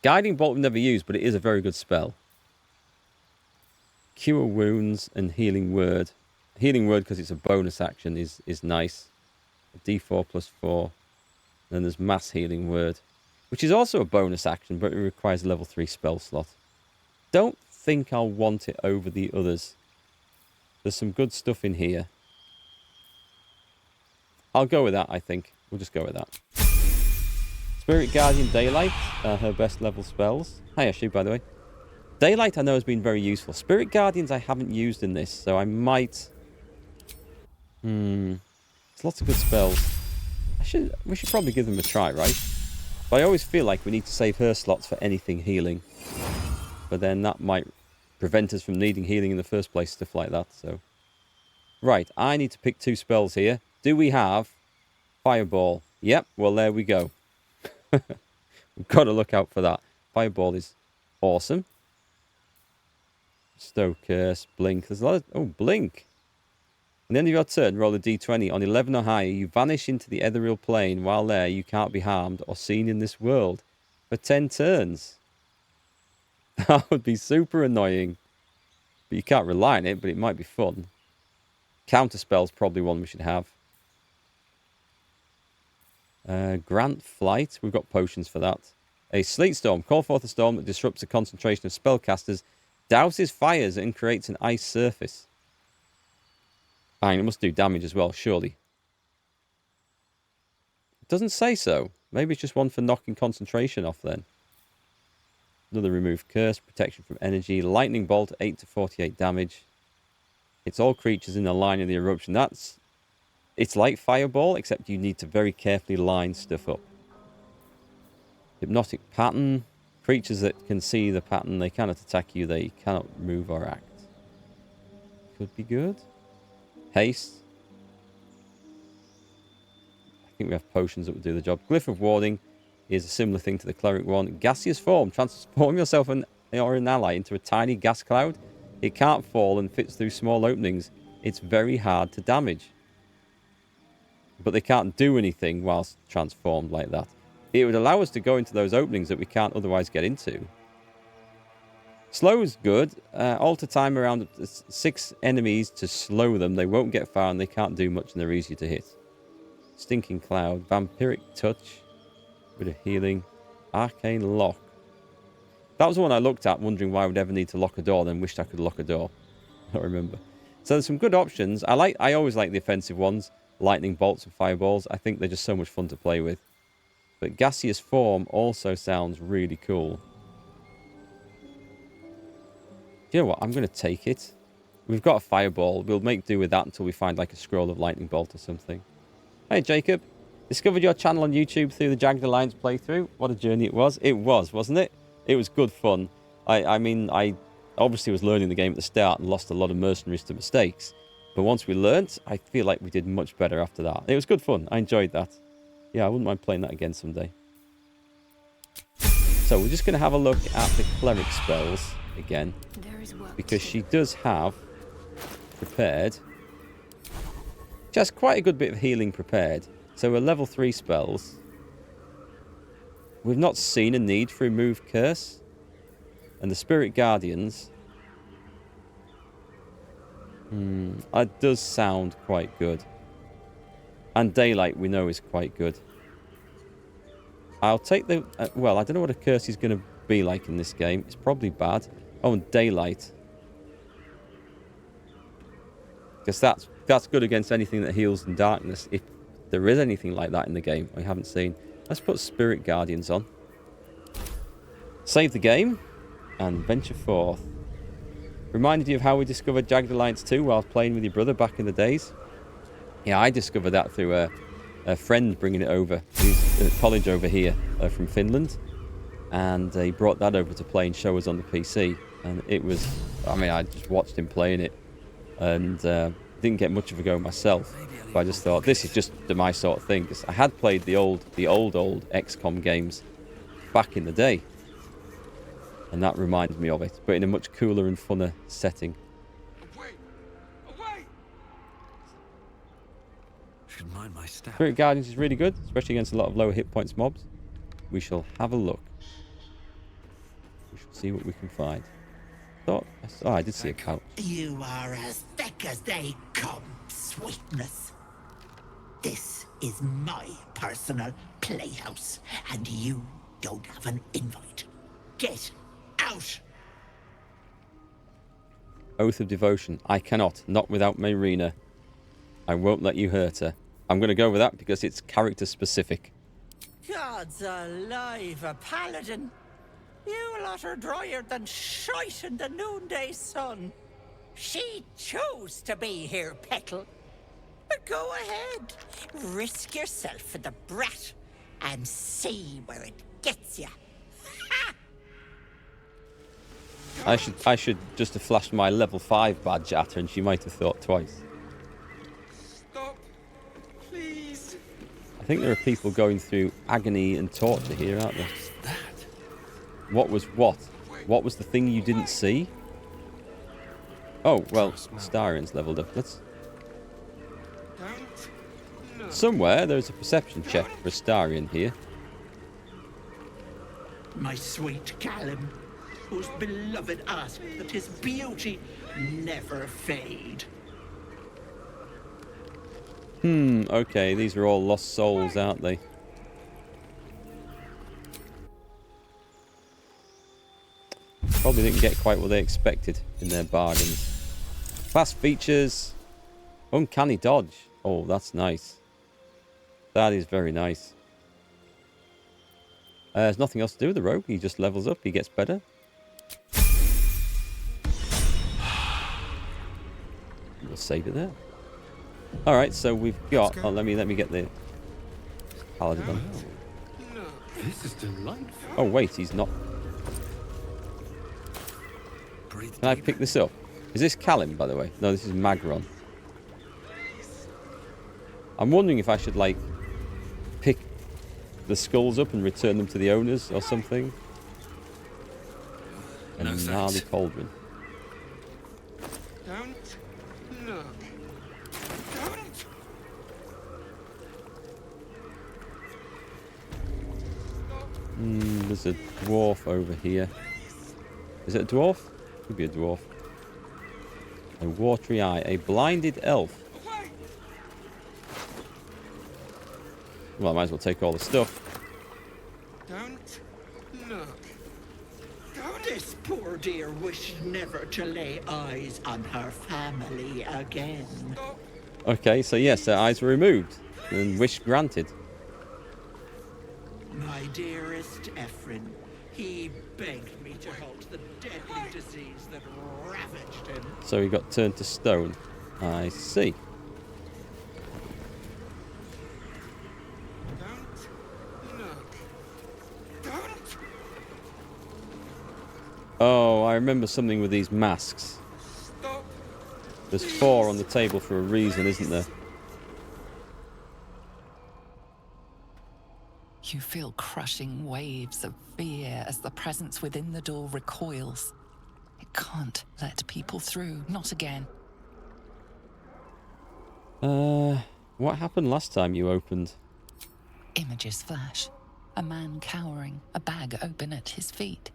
Guiding Bolt we've never used, but it is a very good spell. Cure wounds and healing word. Healing word, because it's a bonus action, is nice. A D4 plus 4. Then there's mass healing word, which is also a bonus action, but it requires a level 3 spell slot. Don't think I'll want it over the others. There's some good stuff in here. I'll go with that, I think. We'll just go with that. Spirit Guardian Daylight, her best level spells. Hi, Ashley, by the way. Daylight I know has been very useful. Spirit Guardians I haven't used in this, so I might... There's lots of good spells. We should probably give them a try, right? But I always feel like we need to save her slots for anything healing. But then that might prevent us from needing healing in the first place, stuff like that, so... Right, I need to pick 2 spells here. Do we have Fireball? Yep, well, there we go. We've got to look out for that. Fireball is awesome. Stow Curse, Blink. There's a lot of... Oh, Blink. At the end of your turn, roll a d20. On 11 or higher, you vanish into the ethereal plane. While there, you can't be harmed or seen in this world for 10 turns. That would be super annoying. But you can't rely on it, but it might be fun. Counterspell's probably one we should have. Grant Flight. We've got potions for that. A Sleet Storm. Call forth a storm that disrupts the concentration of spellcasters, douses fires, and creates an ice surface. Fine, it must do damage as well, surely. It doesn't say so. Maybe it's just one for knocking concentration off then. Another remove curse, protection from energy, lightning bolt, 8 to 48 damage. It's all creatures in the line of the eruption. It's like fireball, except you need to very carefully line stuff up. Hypnotic pattern. Creatures that can see the pattern, they cannot attack you, they cannot move or act. Could be good. Haste. I think we have potions that will do the job. Glyph of Warding is a similar thing to the cleric one. Gaseous form. Transform yourself or an ally into a tiny gas cloud. It can't fall and fits through small openings. It's very hard to damage. But they can't do anything whilst transformed like that. It would allow us to go into those openings that we can't otherwise get into. Slow is good. Alter time around 6 enemies to slow them. They won't get far and they can't do much and they're easier to hit. Stinking Cloud. Vampiric Touch. Bit of healing. Arcane Lock. That was the one I looked at, wondering why I would ever need to lock a door, then wished I could lock a door. I don't remember. So there's some good options. I always like the offensive ones. Lightning bolts and fireballs. I think they're just so much fun to play with. But Gaseous Form also sounds really cool. You know what? I'm going to take it. We've got a fireball. We'll make do with that until we find like a scroll of lightning bolt or something. Hey, Jacob. Discovered your channel on YouTube through the Jagged Alliance playthrough. What a journey it was. It was, wasn't it? It was good fun. I mean, I obviously was learning the game at the start and lost a lot of mercenaries to mistakes. But once we learnt, I feel like we did much better after that. It was good fun. I enjoyed that. Yeah, I wouldn't mind playing that again someday. So we're just going to have a look at the cleric spells again, because she does have prepared. She has quite a good bit of healing prepared. So we're level 3 spells. We've not seen a need for remove curse. And the Spirit Guardians. That does sound quite good. And Daylight we know is quite good. I'll take the... well, I don't know what a curse is going to be like in this game. It's probably bad. Oh, and Daylight. Because that's good against anything that heals in darkness. If there is anything like that in the game I haven't seen. Let's put Spirit Guardians on. Save the game. And venture forth. Reminded you of how we discovered Jagged Alliance 2 while playing with your brother back in the days? Yeah, I discovered that through a friend bringing it over. He's at college over here from Finland. And he brought that over to play and show us on the PC. And it was... I mean, I just watched him playing it. And didn't get much of a go myself. But I just thought, this is just my sort of thing. Because I had played the old XCOM games back in the day. And that reminded me of it. But in a much cooler and funner setting.
Should mind my step.
Spirit Guardians is really good, especially against a lot of lower hit points mobs. We shall have a look. We shall see what we can find. Oh, I did see a couch.
You are as thick as they come, sweetness. This is my personal playhouse, and you don't have an invite. Get out!
Oath of Devotion. I cannot. Not without Mayrina. I won't let you hurt her. I'm going to go with that because it's character specific.
God's alive, a paladin. You lot are drier than shite in the noonday sun. She chose to be here, Petal. But go ahead. Risk yourself for the brat and see where it gets you.
I should just have flashed my level 5 badge at her and she might have thought twice.
Stop. Please.
I think there are people going through agony and torture here, aren't there? What was what? What was the thing you didn't see? Oh, well, Starian's leveled up. Let's... Somewhere there's a perception check for Starian here.
My sweet Callum, whose beloved asked that his beauty never fade.
Okay, these are all lost souls, aren't they? Probably didn't get quite what they expected in their bargains. Class features. Uncanny dodge. Oh, that's nice. That is very nice. There's nothing else to do with the rogue. He just levels up. He gets better. We'll save it there. All right, so we've got. Oh, let me get the Paladin on.
This is delightful.
Oh wait, he's not. Can I pick this up? Is this Callum, by the way? No, this is Magron. I'm wondering if I should like pick the skulls up and return them to the owners or something. And
No
gnarly
thanks.
cauldron.
Don't look. Don't.
There's a dwarf over here. Is it a dwarf? Could be a dwarf. A watery eye. A blinded elf. Well, I might as well take all the stuff.
Don't look.
This poor dear wished never to lay eyes on her family again.
Okay, so yes, their eyes were removed. And wish granted.
My dearest Ephraim, he begged me to halt the deadly disease that ravaged him.
So he got turned to stone. I see.
Don't look. Don't.
Oh, I remember something with these masks.
Stop.
There's 4 on the table for a reason, isn't there?
You feel crushing waves of fear as the presence within the door recoils. It can't let people through, not again.
What happened last time you opened?
Images flash. A man cowering, a bag open at his feet.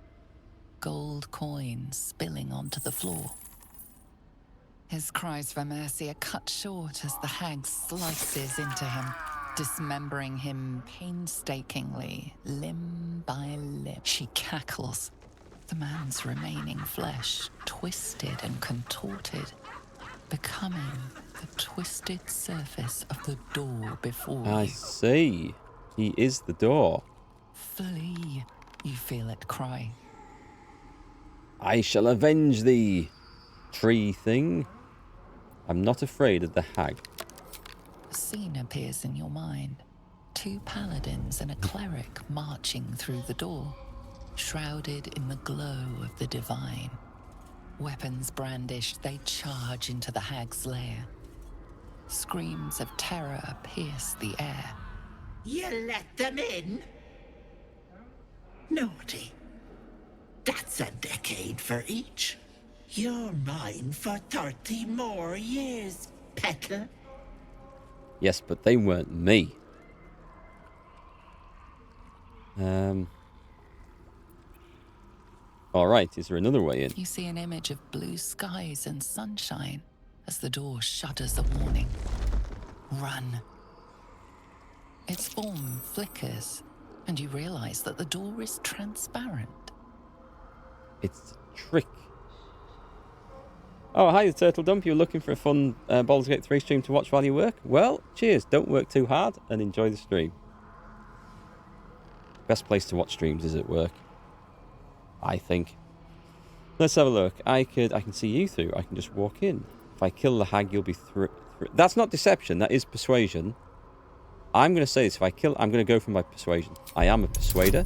Gold coins spilling onto the floor. His cries for mercy are cut short as the hag slices into him, dismembering him painstakingly, limb by limb. She cackles, the man's remaining flesh twisted and contorted, becoming the twisted surface of the door before
I
you.
see. He is the door.
Flee, you feel it cry.
I shall avenge thee, tree thing. I'm not afraid of the hag.
A scene appears in your mind. 2 paladins and a cleric marching through the door, shrouded in the glow of the divine. Weapons brandished, they charge into the hag's lair. Screams of terror pierce the air.
You let them in? Naughty. That's a decade for each. You're mine for 30 more years, Petal.
Yes, but they weren't me. All right, is there another way in?
You see an image of blue skies and sunshine as the door shudders a warning. Run. Its form flickers, and you realize that the door is transparent.
It's a trick. Oh, hi, the Turtle Dump. You're looking for a fun Baldur's Gate 3 stream to watch while you work? Well, cheers. Don't work too hard and enjoy the stream. Best place to watch streams is at work, I think. Let's have a look. I can see you through. I can just walk in. If I kill the hag, you'll be through. That's not deception. That is persuasion. I'm going to say this. If I kill, I'm going to go for my persuasion. I am a persuader.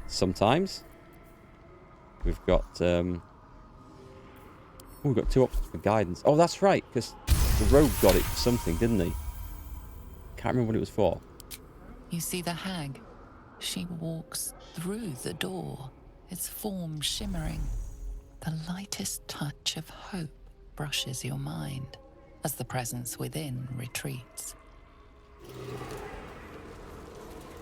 Sometimes. We've got... we've got 2 options for guidance. Oh, that's right, because the rogue got it for something, didn't he? Can't remember what it was for.
You see the hag. She walks through the door, its form shimmering. The lightest touch of hope brushes your mind as the presence within retreats.